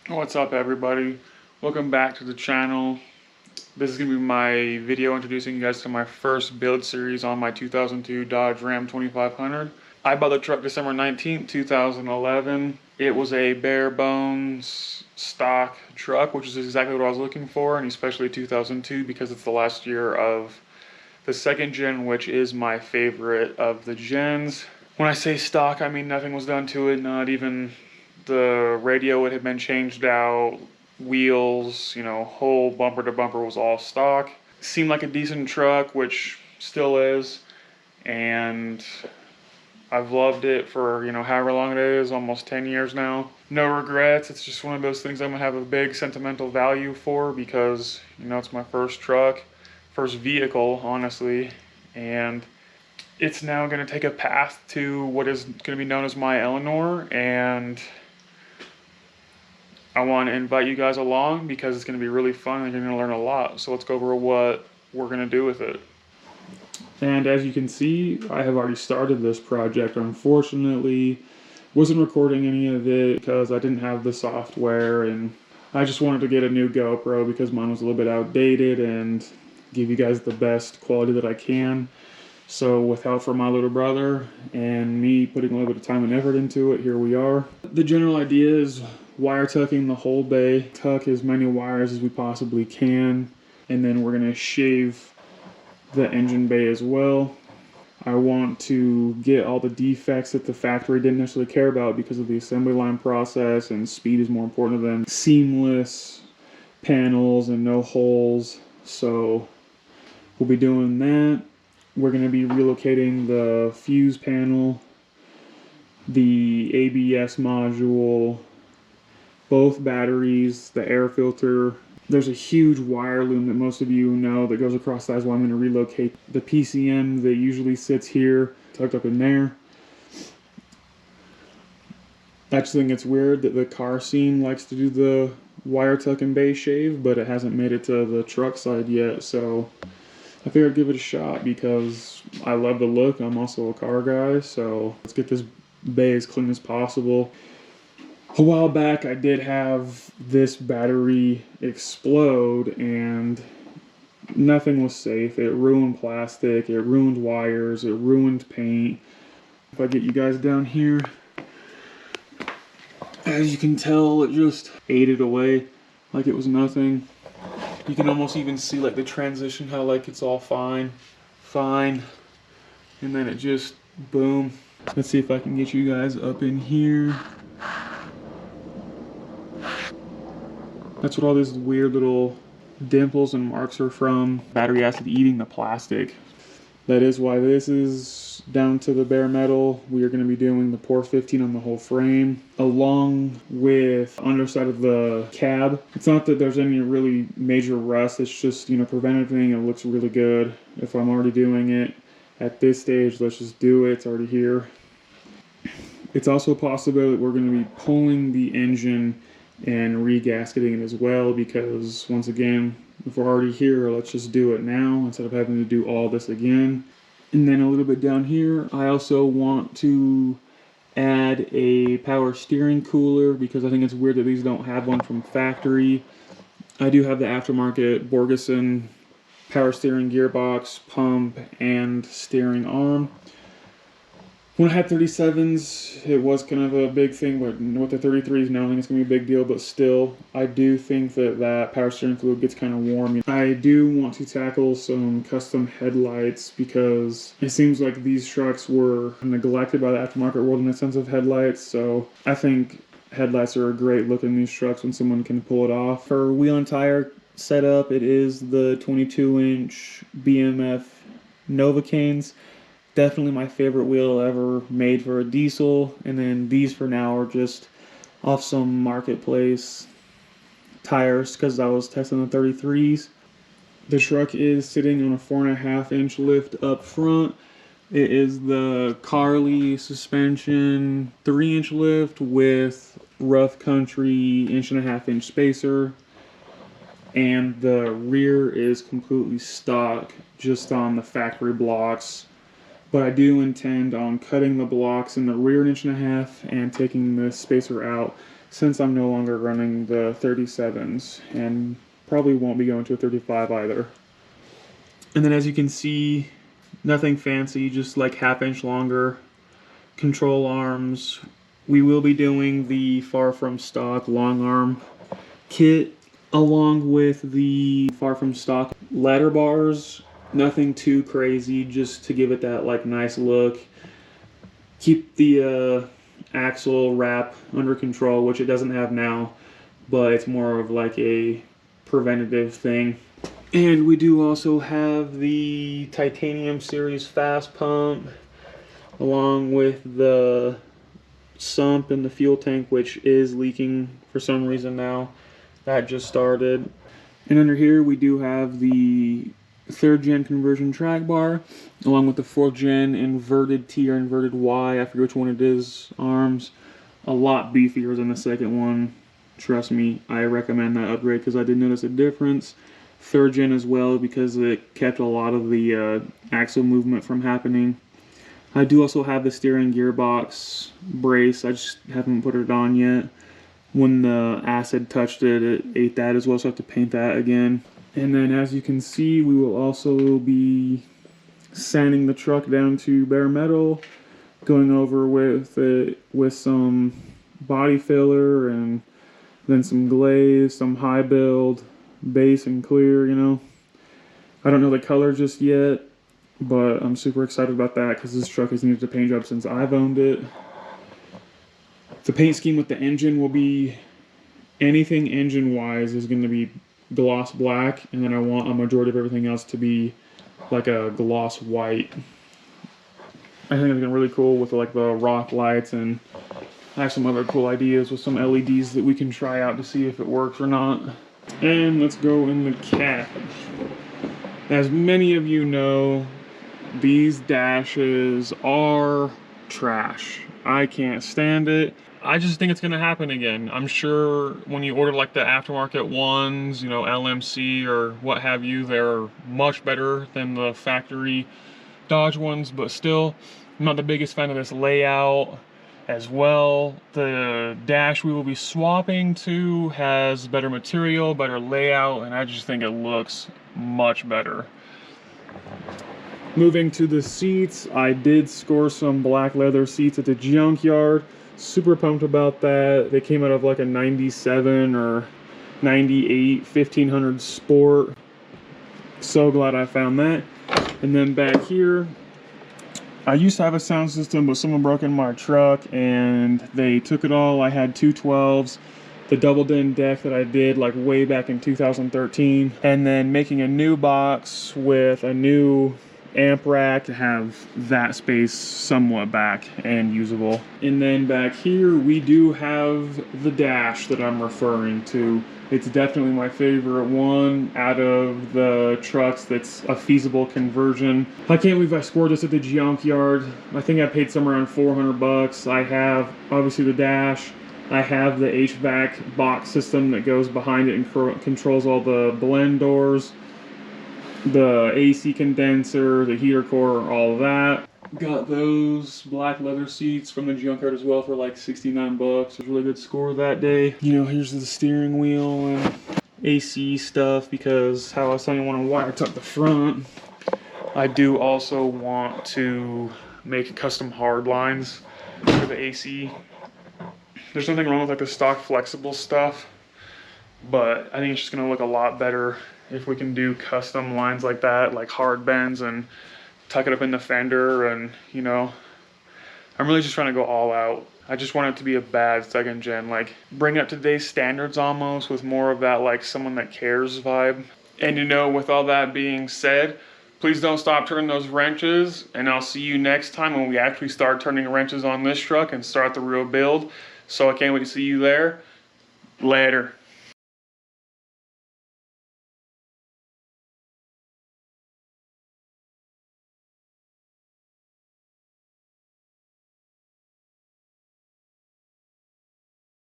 What's up, everybody? Welcome back to the channel. This is going to be my video introducing you guys to my first build series on my 2002 Dodge Ram 2500. I bought the truck December 19th, 2011. It was a bare bones stock truck, which is exactly what I was looking for, and especially 2002 because it's the last year of the second gen, which is my favorite of the gens. When I say stock, I mean nothing was done to it, not even the radio. It had been changed out, wheels, whole bumper to bumper was all stock. Seemed like a decent truck, which still is, and I've loved it for, however long it is, almost 10 years now. No regrets. It's just one of those things I'm gonna have a big sentimental value for because, it's my first truck, first vehicle, honestly, and it's now going to take a path to what is going to be known as my Eleanor, and I want to invite you guys along because it's going to be really fun and you're going to learn a lot. So let's go over what we're going to do with it. And as you can see, I have already started this project. Unfortunately, wasn't recording any of it because I didn't have the software, and I just wanted to get a new GoPro because mine was a little bit outdated and give you guys the best quality that I can. So with help from my little brother and me putting a little bit of time and effort into it, here we are. The general idea is wire tucking the whole bay, tuck as many wires as we possibly can, and then we're going to shave the engine bay as well. I want to get all the defects that the factory didn't necessarily care about because of the assembly line process, and speed is more important to them. Seamless panels and no holes, so we'll be doing that. We're going to be relocating the fuse panel, the ABS module, both batteries, the air filter. There's a huge wire loom that most of you know that goes across that. That's why I'm going to relocate the PCM that usually sits here, tucked up in there. I just think it's weird that the car scene likes to do the wire tuck and bay shave, but it hasn't made it to the truck side yet, so I figured I'd give it a shot because I love the look. I'm also a car guy, so let's get this bay as clean as possible. A while back, I did have this battery explode, and nothing was safe. It ruined plastic, it ruined wires, it ruined paint. If I get you guys down here, as you can tell, it just ate it away like it was nothing. You can almost even see like the transition, how like it's all fine, and then it just boom. Let's see if I can get you guys up in here. That's what all these weird little dimples and marks are from. Battery acid eating the plastic. That is why this is down to the bare metal. We are going to be doing the Pour 15 on the whole frame, along with underside of the cab. It's not that there's any really major rust, it's just, preventative. It looks really good. If I'm already doing it at this stage, let's just do it. It's already here. It's also possible that we're going to be pulling the engine and re-gasketing it as well, because once again, if we're already here, let's just do it now instead of having to do all this again. And then a little bit down here, I also want to add a power steering cooler because I think it's weird that these don't have one from factory. I do have the aftermarket Borgeson power steering gearbox, pump, and steering arm. When I had 37s, it was kind of a big thing, but with the 33s now, I think it's going to be a big deal, but still, I do think that power steering fluid gets kind of warm. I do want to tackle some custom headlights because it seems like these trucks were neglected by the aftermarket world in the sense of headlights, so I think headlights are a great look in these trucks when someone can pull it off. For wheel and tire setup, it is the 22-inch BMF Novocaines. Definitely my favorite wheel ever made for a diesel, and then these for now are just off some marketplace tires because I was testing the 33s. The truck is sitting on a 4.5-inch lift up front. It is the Carli suspension 3-inch lift with rough country 1.5-inch spacer, and the rear is completely stock just on the factory blocks. But I do intend on cutting the blocks in the rear 1.5 inches and taking the spacer out since I'm no longer running the 37s and probably won't be going to a 35 either. And then as you can see, nothing fancy, just like half-inch longer control arms. We will be doing the Far From Stock long arm kit along with the Far From Stock ladder bars. Nothing too crazy, just to give it that like nice look. Keep the axle wrap under control, which it doesn't have now, but it's more of like a preventative thing. And we do also have the Titanium Series fast pump along with the sump and the fuel tank, which is leaking for some reason now. That just started. And under here we do have the 3rd gen conversion track bar along with the 4th gen inverted T or inverted Y, I forget which one it is, arms. A lot beefier than the 2nd one. Trust me, I recommend that upgrade because I did notice a difference. 3rd gen as well because it kept a lot of the axle movement from happening. I do also have the steering gearbox brace, I just haven't put it on yet. When the acid touched it, it ate that as well, so I have to paint that again. And then as you can see, we will also be sanding the truck down to bare metal, going over with it with some body filler and then some glaze, some high build, base and clear, you know. I don't know the color just yet, but I'm super excited about that because this truck has needed a paint job since I've owned it. The paint scheme with the engine will be anything engine-wise is going to be gloss black, and then I want a majority of everything else to be like a gloss white. I think it's going to be really cool with like the rock lights, and I have some other cool ideas with some LEDs that we can try out to see if it works or not. And let's go in the cab. As many of you know, these dashes are trash. I can't stand it. I just think it's gonna happen again. I'm sure when you order like the aftermarket ones, you know, LMC or what have you, they're much better than the factory Dodge ones, but still, I'm not the biggest fan of this layout as well. The dash we will be swapping to has better material, better layout, and I just think it looks much better. Moving to the seats, I did score some black leather seats at the junkyard. Super pumped about that. They came out of like a 97 or 98 1500 Sport. So glad I found that. And then back here, I used to have a sound system, but someone broke in my truck and they took it all. I had 212s, the double din deck that I did like way back in 2013, and then making a new box with a new amp rack to have that space somewhat back and usable. And then back here we do have the dash that I'm referring to. It's definitely my favorite one out of the trucks that's a feasible conversion. I can't believe I scored this at the junkyard. I think I paid somewhere around 400 bucks. I have obviously the dash. I have the HVAC box system that goes behind it and controls all the blend doors, the AC condenser, the heater core, all of that. Got those black leather seats from the junkyard as well for like 69 bucks. It was a really good score that day. You know, here's the steering wheel and AC stuff because how I was telling you, I want to wire tuck the front. I do also want to make custom hard lines for the AC. There's nothing wrong with like the stock flexible stuff, but I think it's just gonna look a lot better if we can do custom lines like that, like hard bends and tuck it up in the fender. And you know, I'm really just trying to go all out. I just want it to be a bad 2nd gen, like bring it up to today's standards almost, with more of that like someone that cares vibe. And you know, with all that being said, please don't stop turning those wrenches, and I'll see you next time when we actually start turning wrenches on this truck and start the real build. So I can't wait to see you there. Later.